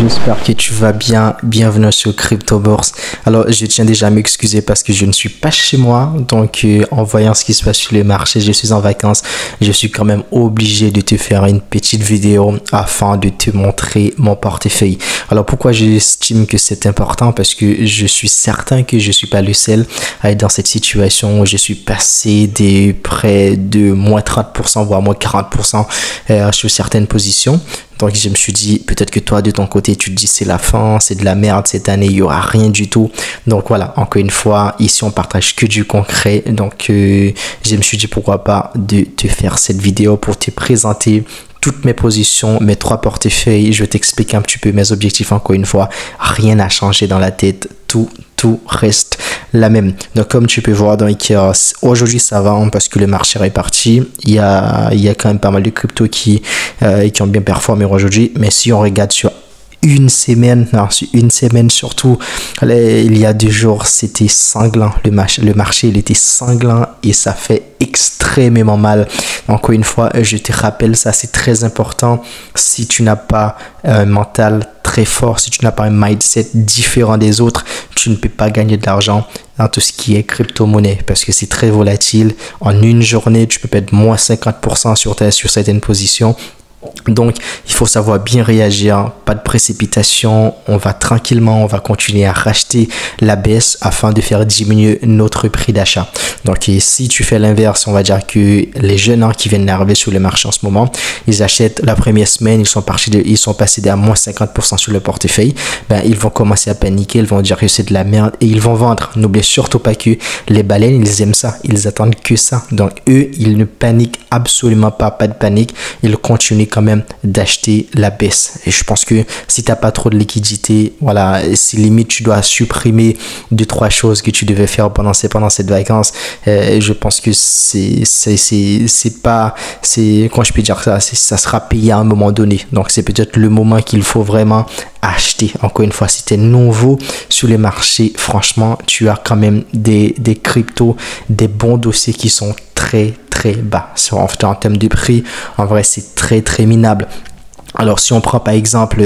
j'espère que tu vas bien. Bienvenue sur Crypto Bourse. Alors, je tiens déjà à m'excuser parce que je ne suis pas chez moi. Donc, en voyant ce qui se passe sur le marché, je suis en vacances. Je suis quand même obligé de te faire une petite vidéo afin de te montrer mon portefeuille. Alors, pourquoi j'estime que c'est important? Parce que je suis certain que je ne suis pas le seul à être dans cette situation où je suis passé de près de moins 30%, voire moins 40% sur certaines positions. Donc, je me suis dit, peut-être que toi, de ton côté, tu te dis, c'est la fin, c'est de la merde, cette année, il n'y aura rien du tout. Donc, voilà, encore une fois, ici, on partage que du concret. Donc, je me suis dit, pourquoi pas de te faire cette vidéo pour te présenter toutes mes positions, mes 3 portefeuilles. Je vais t'expliquer un petit peu mes objectifs encore une fois. Rien n'a changé dans la tête. Tout reste la même. Donc, comme tu peux voir, aujourd'hui, ça va parce que le marché est parti. Il y a quand même pas mal de cryptos qui ont bien performé aujourd'hui. Mais si on regarde sur une semaine surtout, il y a 2 jours, c'était cinglant. Le marché, il était cinglant et ça fait extrêmement mal. Encore une fois, je te rappelle, ça c'est très important. Si tu n'as pas un mental très fort, si tu n'as pas un mindset différent des autres, tu ne peux pas gagner de l'argent dans tout ce qui est crypto-monnaie parce que c'est très volatile. En une journée, tu peux perdre moins 50% sur certaines positions. Donc, il faut savoir bien réagir, pas de précipitation, on va tranquillement, on va continuer à racheter la baisse afin de faire diminuer notre prix d'achat. Donc, si tu fais l'inverse, on va dire que les jeunes qui viennent d'arriver sur le marché en ce moment, ils achètent la première semaine, ils sont passés à moins 50% sur le portefeuille, ils vont commencer à paniquer, ils vont dire que c'est de la merde et ils vont vendre. N'oublie surtout pas que les baleines, ils aiment ça, ils attendent que ça. Donc, eux, ils ne paniquent absolument pas de panique, ils continuent quand même d'acheter la baisse. Et je pense que si tu n'as pas trop de liquidité, voilà, si limite tu dois supprimer 2-3 choses que tu devais faire pendant cette vacances, je pense que quand je peux dire ça sera payé à un moment donné. Donc c'est peut-être le moment qu'il faut vraiment acheter. Encore une fois, si tu es nouveau sur les marchés, franchement, tu as quand même des cryptos, des bons dossiers qui sont très bas. En termes de prix, en vrai, c'est très minable. Alors, si on prend par exemple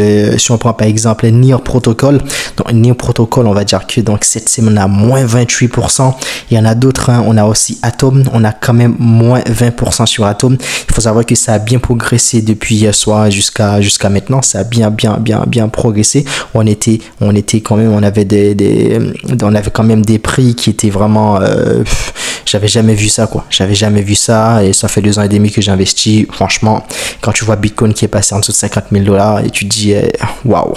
Near Protocol, donc Near Protocol, on va dire que donc cette semaine on a moins 28%. Il y en a d'autres, on a aussi Atom, on a quand même moins 20% sur Atom. Il faut savoir que ça a bien progressé depuis hier soir jusqu'à maintenant. Ça a bien progressé. On avait quand même des prix qui étaient vraiment j'avais jamais vu ça et ça fait 2 ans et demi que j'investis. Franchement, quand tu vois Bitcoin qui est passé en dessous de $50,000 et tu te dis waouh.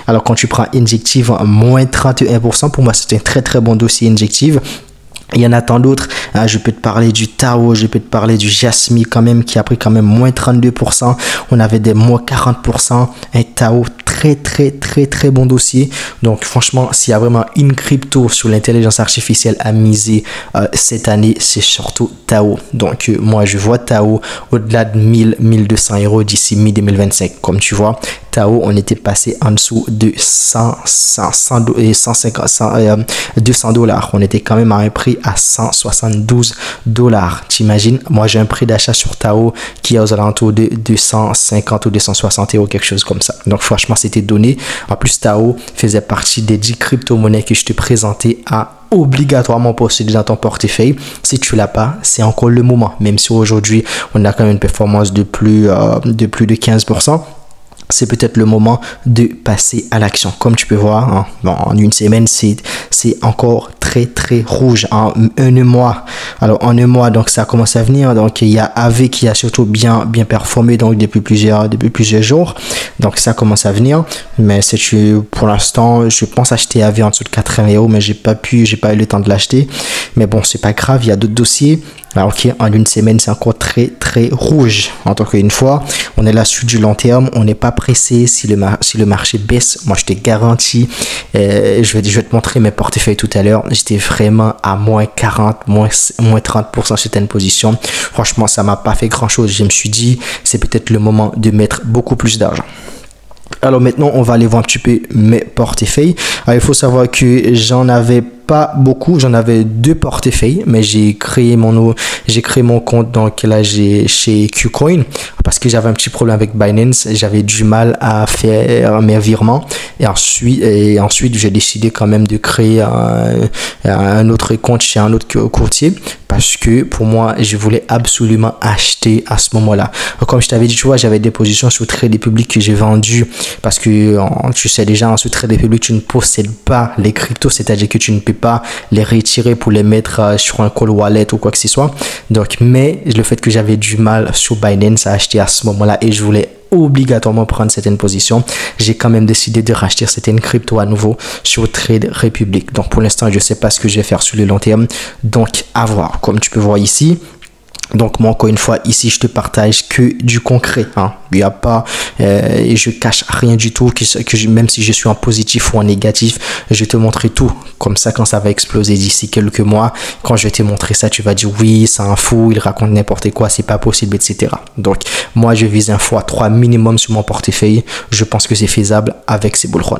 Alors quand tu prends Injective, moins 31%, pour moi c'est un très bon dossier Injective. Il y en a tant d'autres, je peux te parler du Tao, je peux te parler du Jasmy quand même qui a pris quand même moins 32%, on avait des moins 40%, un Tao très bon dossier. Donc franchement, s'il y a vraiment une crypto sur l'intelligence artificielle à miser cette année, c'est surtout Tao. Donc moi je vois Tao au-delà de 1000-1200 euros d'ici mi-2025. Comme tu vois, Tao, on était passé en dessous de 200 $. On était quand même à un prix à $172. T'imagines, moi j'ai un prix d'achat sur Tao qui est aux alentours de 250 ou 260 euros, quelque chose comme ça. Donc franchement, c'était donné. En plus, Tao faisait partie des 10 crypto-monnaies que je te présentais à obligatoirement posséder dans ton portefeuille. Si tu l'as pas, c'est encore le moment. Même si aujourd'hui, on a quand même une performance de plus de 15%. C'est peut-être le moment de passer à l'action. Comme tu peux voir, en une semaine, c'est encore très rouge. En un mois, donc ça commence à venir. Donc il y a AV qui a surtout bien performé donc depuis plusieurs jours. Donc ça commence à venir. Mais pour l'instant, je pense acheter AV en dessous de 80 euros, mais j'ai pas eu le temps de l'acheter. Mais bon, c'est pas grave. Il y a d'autres dossiers. Alors, ok, en une semaine, c'est encore très rouge. En tant qu'une fois, on est là sur du long terme. On n'est pas pressé. Si le marché baisse, moi, je te garantis, je vais te montrer mes portefeuilles tout à l'heure. J'étais vraiment à moins 40, moins 30% sur certaines positions. Franchement, ça m'a pas fait grand chose. Je me suis dit, c'est peut-être le moment de mettre beaucoup plus d'argent. Alors maintenant, on va aller voir un petit peu mes portefeuilles. Alors, il faut savoir que j'en avais pas beaucoup, j'en avais 2 portefeuilles, mais j'ai créé mon compte donc là chez KuCoin parce que j'avais un petit problème avec Binance, j'avais du mal à faire mes virements et ensuite j'ai décidé quand même de créer un autre compte chez un autre courtier parce que pour moi je voulais absolument acheter à ce moment-là. Comme je t'avais dit, tu vois, j'avais des positions sur Trade Republic que j'ai vendues parce que tu sais déjà, sur Trade Republic tu ne possèdes pas les cryptos, c'est-à-dire que tu ne peux pas les retirer pour les mettre sur un cold wallet ou quoi que ce soit. Donc, mais le fait que j'avais du mal sur Binance à acheter à ce moment-là et je voulais obligatoirement prendre certaines positions, j'ai quand même décidé de racheter certaines cryptos à nouveau sur Trade Republic. Donc pour l'instant, je ne sais pas ce que je vais faire sur le long terme. Donc à voir. Comme tu peux voir ici, donc moi encore une fois ici je te partage que du concret, hein. Il n'y a pas et je cache rien du tout même si je suis en positif ou en négatif, je vais te montrer tout. Comme ça quand ça va exploser d'ici quelques mois, quand je vais te montrer ça, tu vas dire oui c'est un fou, il raconte n'importe quoi, c'est pas possible, etc. Donc moi je vise un x3 minimum sur mon portefeuille. Je pense que c'est faisable avec ces bull run.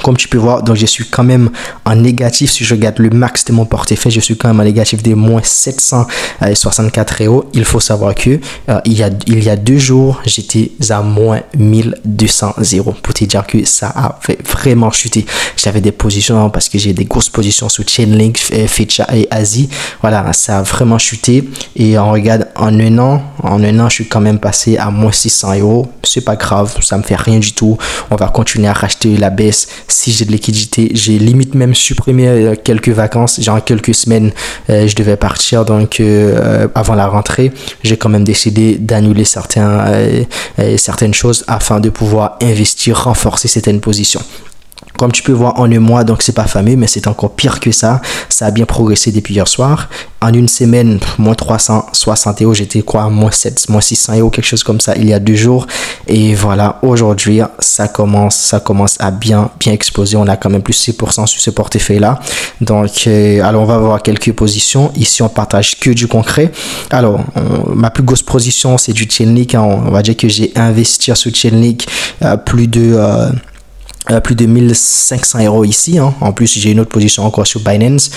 Comme tu peux voir, donc je suis quand même en négatif. Si je regarde le max de mon portefeuille, je suis quand même en négatif de moins 764 €. Il faut savoir que il y a 2 jours, j'étais à moins 1200 €. Pour te dire que ça a vraiment chuté. J'avais des positions parce que j'ai des grosses positions sur Chainlink, Fecha et Asie. Voilà, ça a vraiment chuté. Et on regarde en un an, je suis quand même passé à moins 600 €. C'est pas grave, ça me fait rien du tout. On va continuer à racheter la baisse. Si j'ai de liquidité, j'ai limite même supprimé quelques vacances, genre quelques semaines, je devais partir donc avant la rentrée, j'ai quand même décidé d'annuler certaines choses afin de pouvoir investir, renforcer certaines positions. Comme tu peux voir en un mois, donc c'est pas fameux, mais c'est encore pire que ça. Ça a bien progressé depuis hier soir. En une semaine, moins 360 €, j'étais quoi, moins 600 €, quelque chose comme ça, il y a 2 jours. Et voilà, aujourd'hui, ça commence à bien exploser. On a quand même plus 6% sur ce portefeuille-là. Donc, alors on va voir quelques positions. Ici, on partage que du concret. Alors, ma plus grosse position, c'est du Chainlink, hein. On va dire que j'ai investi sur Chainlink plus de 1500 € ici, hein. En plus j'ai une autre position encore sur Binance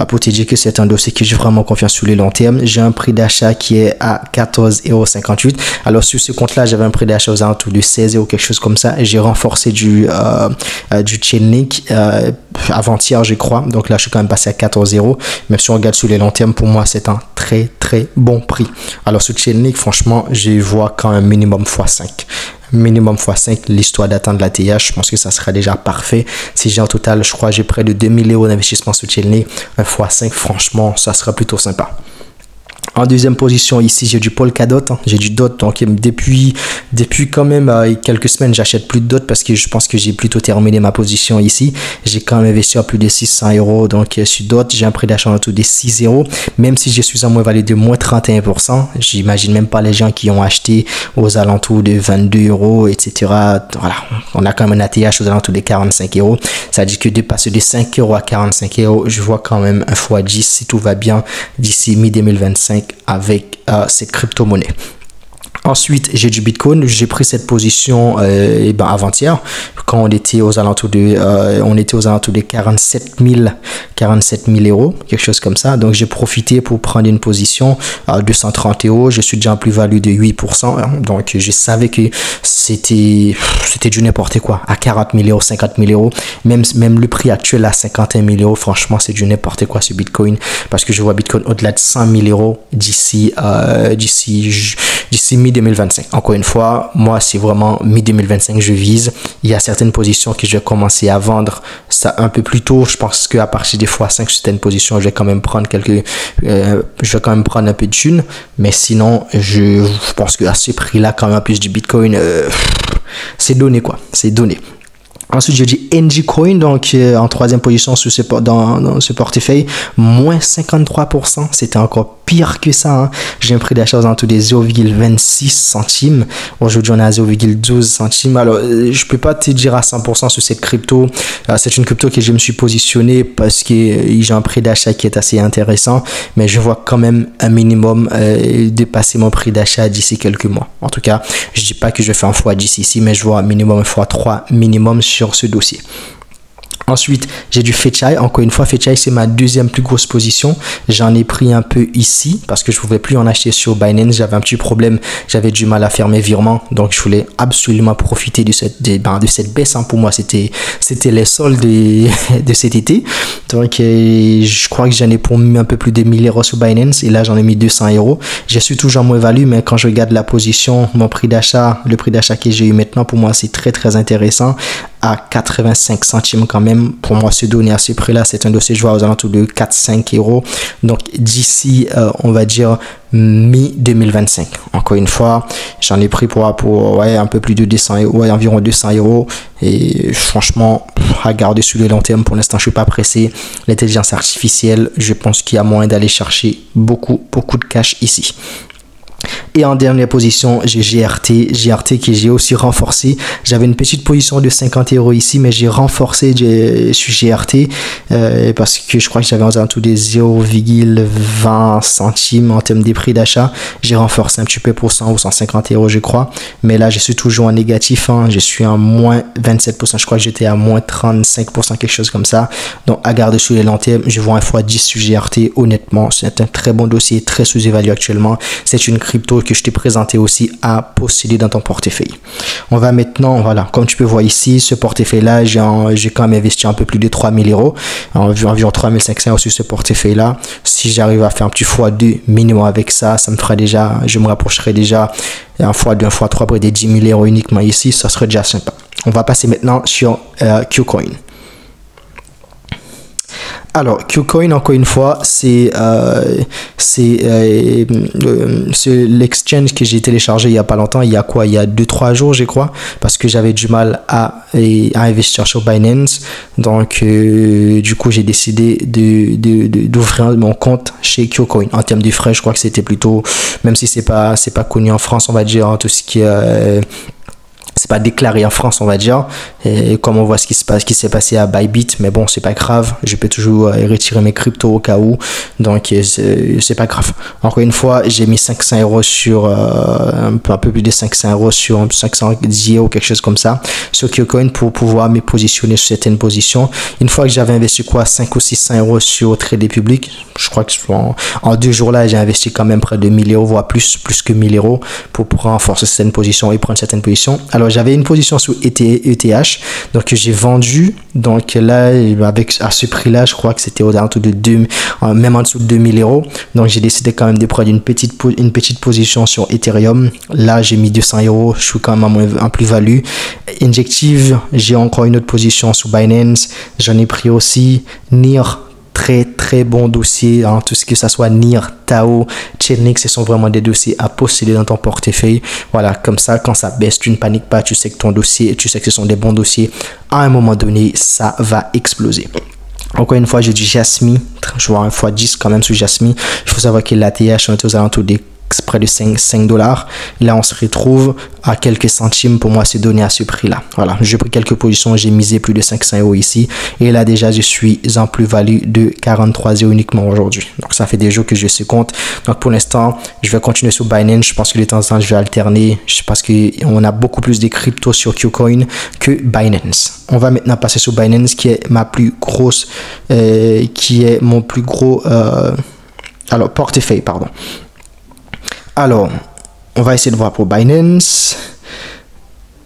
pour te dire que c'est un dossier que j'ai vraiment confiance sur le long terme. J'ai un prix d'achat qui est à 14,58 €. Alors sur ce compte là j'avais un prix d'achat aux alentours de 16 € quelque chose comme ça. J'ai renforcé du Chainlink avant-hier je crois, donc là je suis quand même passé à 14 €. Même si on regarde sur le long terme, pour moi c'est un très très bon prix. Alors sur Chainlink franchement je vois quand même minimum x5. Minimum x5, l'histoire d'atteindre la TH, je pense que ça sera déjà parfait. Si j'ai en total, je crois, j'ai près de 2000 € d'investissement sur Chainlink, un x5, franchement, ça sera plutôt sympa. En deuxième position, ici, j'ai du Polkadot, hein. J'ai du DOT, donc depuis quand même quelques semaines, j'achète plus de DOT parce que je pense que j'ai plutôt terminé ma position ici. J'ai quand même investi à plus de 600 € donc sur DOT. J'ai un prix d'achat en tout de 6 €, même si je suis en moins-value de moins 31%. J'imagine même pas les gens qui ont acheté aux alentours de 22 €, etc. Voilà, on a quand même un ATH aux alentours de 45 €. Ça dit que de passer de 5 € à 45 €, je vois quand même un x10 si tout va bien d'ici mi-2025 avec cette crypto-monnaie. Ensuite, j'ai du Bitcoin. J'ai pris cette position avant-hier quand on était aux alentours de 47 000 €, quelque chose comme ça. Donc, j'ai profité pour prendre une position à 230 €. Je suis déjà en plus-value de 8%. Hein. Donc, je savais que c'était du n'importe quoi. À 40 000 €, 50 000 €. Même le prix actuel à 51 000 €. Franchement, c'est du n'importe quoi sur Bitcoin. Parce que je vois Bitcoin au-delà de 100 000 € d'ici mi-2025. Encore une fois, moi, c'est vraiment mi-2025 je vise. Il y a certaines positions que je vais commencer à vendre ça un peu plus tôt. Je pense qu'à partir des x5 sur certaines positions, je vais quand même prendre un peu de thunes. Mais sinon, je pense qu'à ce prix-là, quand même, en plus du Bitcoin, c'est donné quoi. C'est donné. Ensuite, j'ai dit NGCoin, donc en troisième position dans ce portefeuille, moins 53%. C'était encore pire que ça. Hein. J'ai un prix d'achat aux alentours des 0,26 centimes. Aujourd'hui, on est à 0,12 centimes. Alors, je peux pas te dire à 100% sur cette crypto. C'est une crypto que je me suis positionné parce que j'ai un prix d'achat qui est assez intéressant. Mais je vois quand même un minimum dépasser mon prix d'achat d'ici quelques mois. En tout cas, je dis pas que je fais un x10 ici, mais je vois un minimum un x3 minimum sur ce dossier. Ensuite, j'ai du Fetchai. Encore une fois, Fetchai, c'est ma deuxième plus grosse position. J'en ai pris un peu ici parce que je ne pouvais plus en acheter sur Binance. J'avais un petit problème. J'avais du mal à faire mes virements. Donc, je voulais absolument profiter de cette baisse. Hein. Pour moi, c'était les soldes de cet été. Donc, je crois que j'en ai pour un peu plus de 1000 euros sur Binance. Et là, j'en ai mis 200 euros. Je suis toujours moins value, mais quand je regarde la position, mon prix d'achat, le prix d'achat que j'ai eu maintenant, pour moi, c'est très, très intéressant. À 85 centimes quand même. Pour moi, se donner à ce prix-là, c'est un dossier, je vois aux alentours de 4-5 euros. Donc, d'ici, on va dire mi-2025. Encore une fois, j'en ai pris pour un peu plus de 200 euros, environ 200 euros. Et franchement, à garder sur le long terme, pour l'instant, je suis pas pressé. L'intelligence artificielle, je pense qu'il y a moyen d'aller chercher beaucoup de cash ici. Et en dernière position, j'ai GRT que j'ai aussi renforcé. J'avais une petite position de 50 euros ici, mais j'ai renforcé sur GRT parce que je crois que j'avais en dessous de 0,20 centimes en termes des prix d'achat. J'ai renforcé un petit peu pour 100 ou 150 euros, je crois. Mais là, je suis toujours en négatif. Hein. Je suis en moins 27%. Je crois que j'étais à moins 35%, quelque chose comme ça. Donc, à garder sur les long terme, je vois un x10 sur GRT. Honnêtement, c'est un très bon dossier, très sous-évalué actuellement. C'est une crypto que je t'ai présenté aussi à posséder dans ton portefeuille. On va maintenant, voilà, comme tu peux voir ici, ce portefeuille-là, j'ai quand même investi un peu plus de 3000 euros, environ 3500 euros sur ce portefeuille-là. Si j'arrive à faire un petit x2 minimum avec ça, ça me fera déjà, je me rapprocherai déjà un x2, un x3 près des 10 000 euros uniquement ici, ça serait déjà sympa. On va passer maintenant sur KuCoin. Alors, KuCoin, encore une fois, c'est l'exchange que j'ai téléchargé il n'y a pas longtemps. Il y a quoi? Il y a 2-3 jours, je crois, parce que j'avais du mal à investir sur Binance. Donc, du coup, j'ai décidé d'ouvrir mon compte chez KuCoin. En termes de frais, je crois que c'était plutôt, même si c'est pas connu en France, on va dire, hein, tout ce qui est... c'est pas déclaré en France, on va dire, et comme on voit ce qui s'est passé à Bybit, mais bon, c'est pas grave, je peux toujours retirer mes cryptos au cas où, donc c'est pas grave. Encore une fois, j'ai mis 500 euros sur un peu plus de 500 euros sur 510 ou quelque chose comme ça sur KuCoin pour pouvoir me positionner sur certaines positions. Une fois que j'avais investi 5 ou 600 euros sur Trade Public, je crois que en 2 jours là, j'ai investi quand même près de 1000 euros, voire plus que 1000 euros pour renforcer certaines positions et prendre certaines positions. Alors, j'avais une position sous ETH, donc j'ai vendu. Donc là, à ce prix-là, je crois que c'était au-delà de même en dessous de 2000 euros. Donc j'ai décidé quand même de prendre une petite position sur Ethereum. Là, j'ai mis 200 euros. Je suis quand même en plus-value. Injective, j'ai encore une autre position sous Binance. J'en ai pris aussi. NIR, très bon dossier, hein, tout ce que ça soit NIR, Tao, Chainlink, ce sont vraiment des dossiers à posséder dans ton portefeuille. Voilà, comme ça, quand ça baisse, tu ne paniques pas, tu sais que ton dossier, tu sais que ce sont des bons dossiers. À un moment donné, ça va exploser. Encore une fois, j'ai du Jasmy, je vois un x10 quand même sur Jasmy. Il faut savoir que l'ATH est aux alentours des près de 5 $. Là, on se retrouve à quelques centimes pour moi se donner à ce prix-là. Voilà, j'ai pris quelques positions, j'ai misé plus de 500 euros ici. Et là, déjà, je suis en plus-value de 43 euros uniquement aujourd'hui. Donc, ça fait des jours que je suis compte. Donc, pour l'instant, je vais continuer sur Binance. Je pense que de temps en temps, je vais alterner. Parce qu'on a beaucoup plus de cryptos sur KuCoin que Binance. On va maintenant passer sur Binance, qui est ma plus grosse, qui est mon plus gros, portefeuille, pardon. Alors, on va essayer de voir pour Binance.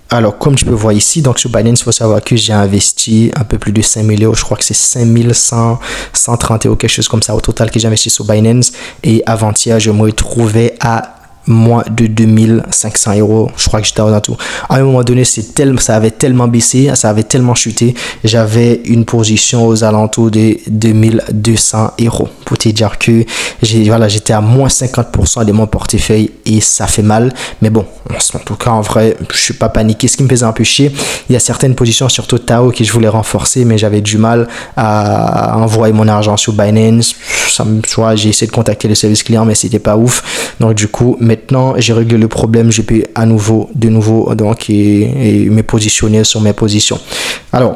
Alors, comme tu peux voir ici, donc sur Binance, il faut savoir que j'ai investi un peu plus de 5000 euros. Je crois que c'est 5130 euros, quelque chose comme ça au total que j'ai investi sur Binance. Et avant-hier, je me retrouvais à moins de 2500 euros. Je crois que j'étais en tout. À un moment donné, ça avait tellement baissé, ça avait tellement chuté. J'avais une position aux alentours de 2200 euros. Pour te dire que j'étais à moins 50% de mon portefeuille et ça fait mal. Mais bon, en tout cas, en vrai, je suis pas paniqué. Ce qui me faisait un peu chier, il y a certaines positions, surtout Tao, que je voulais renforcer, mais j'avais du mal à envoyer mon argent sur Binance. J'ai essayé de contacter le service client, mais c'était pas ouf. Donc, du coup, maintenant, j'ai réglé le problème. Je peux de nouveau donc, et me positionner sur mes positions. Alors,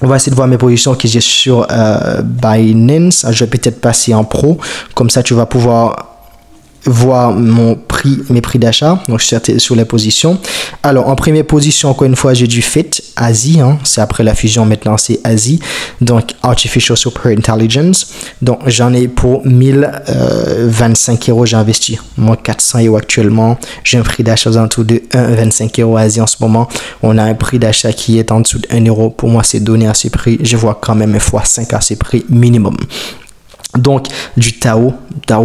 on va essayer de voir mes positions que j'ai sur Binance. Je vais peut-être passer en pro. Comme ça, tu vas pouvoir voir mes prix d'achat. Donc, je suis sur les positions. Alors, en première position, encore une fois, j'ai du FIT Asie. Hein. C'est après la fusion, maintenant, c'est Asie. Donc, Artificial Super Intelligence. Donc, j'en ai pour 1025 euros. J'ai investi. Moi, 400 euros actuellement. J'ai un prix d'achat en dessous de 1,25 euros Asie en ce moment. On a un prix d'achat qui est en dessous de 1 euro. Pour moi, c'est donné à ce prix. Je vois quand même un x5 à ce prix minimum. Donc, du Tao,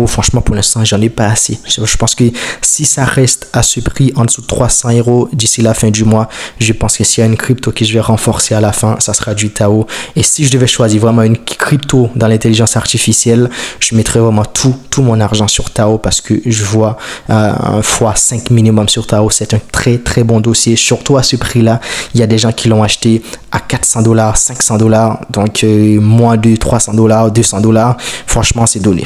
franchement, pour l'instant, j'en ai pas assez. Je pense que si ça reste à ce prix, en dessous de 300 euros d'ici la fin du mois, je pense que s'il y a une crypto que je vais renforcer à la fin, ça sera du Tao. Et si je devais choisir vraiment une crypto dans l'intelligence artificielle, je mettrais vraiment tout mon argent sur Tao parce que je vois un x5 minimum sur Tao. C'est un très, très bon dossier. Surtout à ce prix-là, il y a des gens qui l'ont acheté à 400 $, 500 $, donc moins de 300 $, 200 $. Franchement, c'est donné.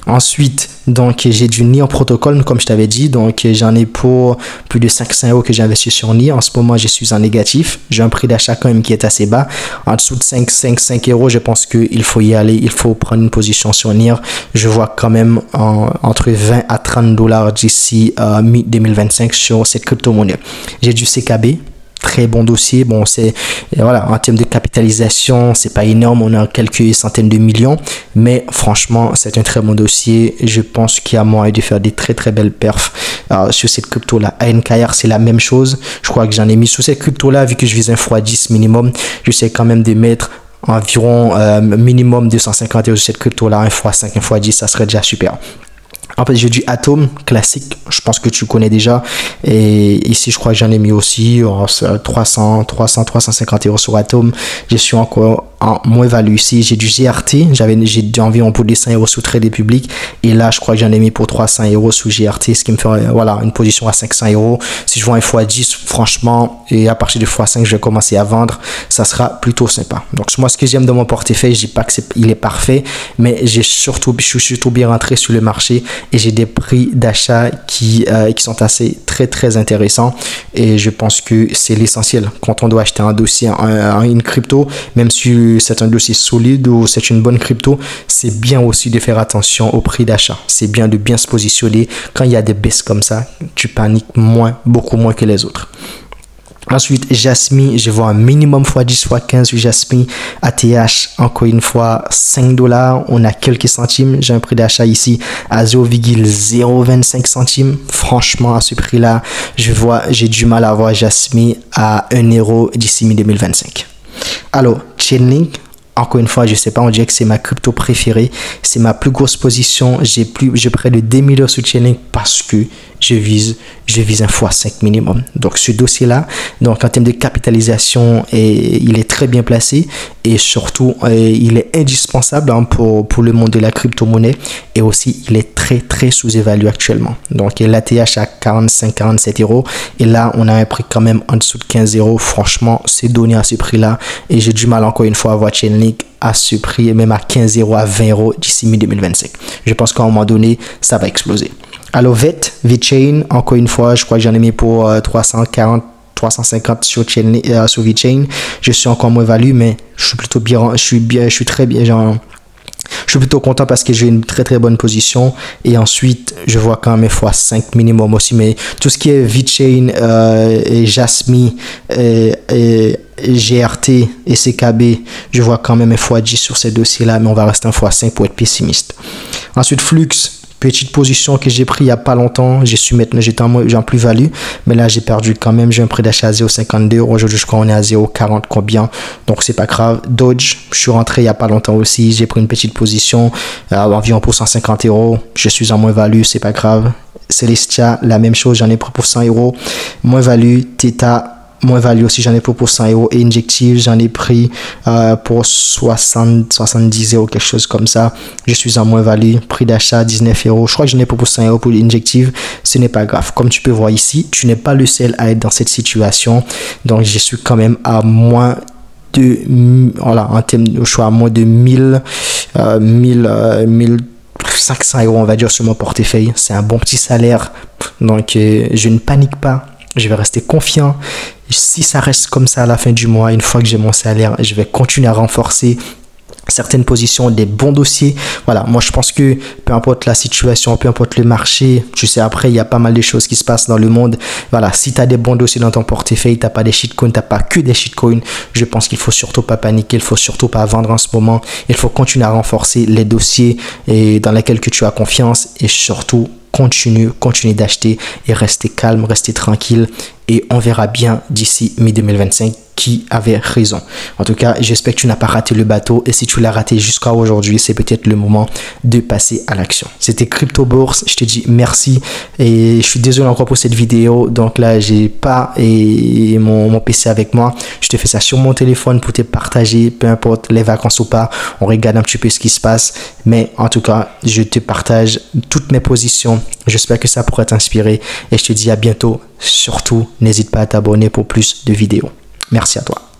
Ensuite, donc, j'ai du NIR Protocol, comme je t'avais dit. Donc, j'en ai pour plus de 500 euros que j'ai investi sur NIR. En ce moment, je suis en négatif. J'ai un prix d'achat quand même qui est assez bas. En dessous de 5 euros, je pense qu'il faut y aller. Il faut prendre une position sur NIR. Je vois quand même entre 20 à 30 $ d'ici mi-2025 sur cette crypto-monnaie. J'ai du CKB. Très bon dossier. Bon, c'est voilà, en termes de capitalisation, c'est pas énorme, on a quelques centaines de millions, mais franchement, c'est un très bon dossier. Je pense qu'il y a moyen de faire des très très belles perfs sur cette crypto là. ANKR, c'est la même chose. Je crois que j'en ai mis sur cette crypto là, vu que je vise un x10 minimum, je sais quand même de mettre environ minimum 250 euros sur cette crypto là, un x5, un x10, ça serait déjà super. En fait, j'ai du Atom classique, je pense que tu connais déjà. Et ici, je crois que j'en ai mis aussi 350 euros sur Atom. Je suis encore en moins-value ici. J'ai du GRT, j'ai environ pour 200 euros sous trade public. Et là, je crois que j'en ai mis pour 300 euros sous GRT, ce qui me fait voilà, une position à 500 euros. Si je vois un x10, franchement, et à partir de x5, je vais commencer à vendre. Ça sera plutôt sympa. Donc, moi, ce que j'aime de mon portefeuille, je dis pas que il est parfait, mais je suis surtout bien rentré sur le marché. Et j'ai des prix d'achat qui sont assez très très intéressants et je pense que c'est l'essentiel quand on doit acheter un dossier, une crypto, même si c'est un dossier solide ou c'est une bonne crypto, c'est bien aussi de faire attention au prix d'achat. C'est bien de bien se positionner. Quand il y a des baisses comme ça, tu paniques beaucoup moins que les autres. Ensuite, Jasmy, je vois un minimum x10, x15 sur Jasmy. ATH, encore une fois, 5 $. On a quelques centimes. J'ai un prix d'achat ici à 0,025 centimes. Franchement, à ce prix-là, j'ai du mal à voir Jasmy à 1 euro d'ici mi-2025. Alors, Chainlink. Encore une fois, je sais pas, on dirait que c'est ma crypto préférée. C'est ma plus grosse position. J'ai près de 10 000 heures sur Chainlink parce que je vise un x5 minimum. Donc, ce dossier-là, donc en termes de capitalisation, il est très bien placé et surtout, il est indispensable pour le monde de la crypto-monnaie et aussi, il est très, très sous-évalué actuellement. Donc, l'ATH à 45-47 euros et là, on a un prix quand même en dessous de 15 euros. Franchement, c'est donné à ce prix-là et j'ai du mal encore une fois à voir Chainlink à ce prix et même à 15 euros, à 20 euros d'ici mi-2025. Je pense qu'à un moment donné, ça va exploser. Alors, VeChain, encore une fois, je crois que j'en ai mis pour 340, 350 sur VeChain. Je suis encore moins value, mais je suis plutôt bien, je suis très bien, je suis plutôt content parce que j'ai une très très bonne position et ensuite je vois quand même x5 minimum aussi, mais tout ce qui est VeChain, Jasmy, GRT et CKB, je vois quand même un x10 sur ces dossiers là, mais on va rester un x5 pour être pessimiste. Ensuite, Flux, petite position que j'ai pris il n'y a pas longtemps. J'étais en plus-value, mais là j'ai perdu quand même. J'ai un prix d'achat à 0,52. Aujourd'hui, je crois qu'on est à 0,40 combien. Donc c'est pas grave. Dodge, je suis rentré il n'y a pas longtemps aussi. J'ai pris une petite position environ pour 150 euros. Je suis en moins-value, c'est pas grave. Celestia, la même chose, j'en ai pris pour 100 euros. Moins-value, Theta, moins-value aussi, j'en ai pris pour 100 euros. Et Injective, j'en ai pris pour 70 euros, quelque chose comme ça. Je suis en moins-value. Prix d'achat, 19 euros. Je crois que j'en ai pris pour 100 euros pour Injective. Ce n'est pas grave. Comme tu peux voir ici, tu n'es pas le seul à être dans cette situation. Donc, je suis quand même à moins de... Voilà, en termes de choix, à moins de 1500 euros, on va dire, sur mon portefeuille. C'est un bon petit salaire. Donc, je ne panique pas. Je vais rester confiant. Si ça reste comme ça à la fin du mois, une fois que j'ai mon salaire, je vais continuer à renforcer certaines positions, des bons dossiers. Voilà, moi je pense que peu importe la situation, peu importe le marché, tu sais, après il y a pas mal de choses qui se passent dans le monde. Voilà, si tu as des bons dossiers dans ton portefeuille, tu n'as pas des shitcoins, tu n'as pas que des shitcoins, je pense qu'il faut surtout pas paniquer, il faut surtout pas vendre en ce moment. Il faut continuer à renforcer les dossiers dans lesquels que tu as confiance et surtout continue d'acheter et rester calme, rester tranquille et on verra bien d'ici mi-2025 qui avait raison. En tout cas, j'espère que tu n'as pas raté le bateau et si tu l'as raté jusqu'à aujourd'hui, c'est peut-être le moment de passer à l'action. C'était Crypto Bourse, je te dis merci et je suis désolé encore pour cette vidéo. Donc là, j'ai pas mon PC avec moi. Je te fais ça sur mon téléphone pour te partager, peu importe les vacances ou pas. On regarde un petit peu ce qui se passe. Mais en tout cas, je te partage toutes mes positions. J'espère que ça pourra t'inspirer et je te dis à bientôt. Surtout, n'hésite pas à t'abonner pour plus de vidéos. Merci à toi.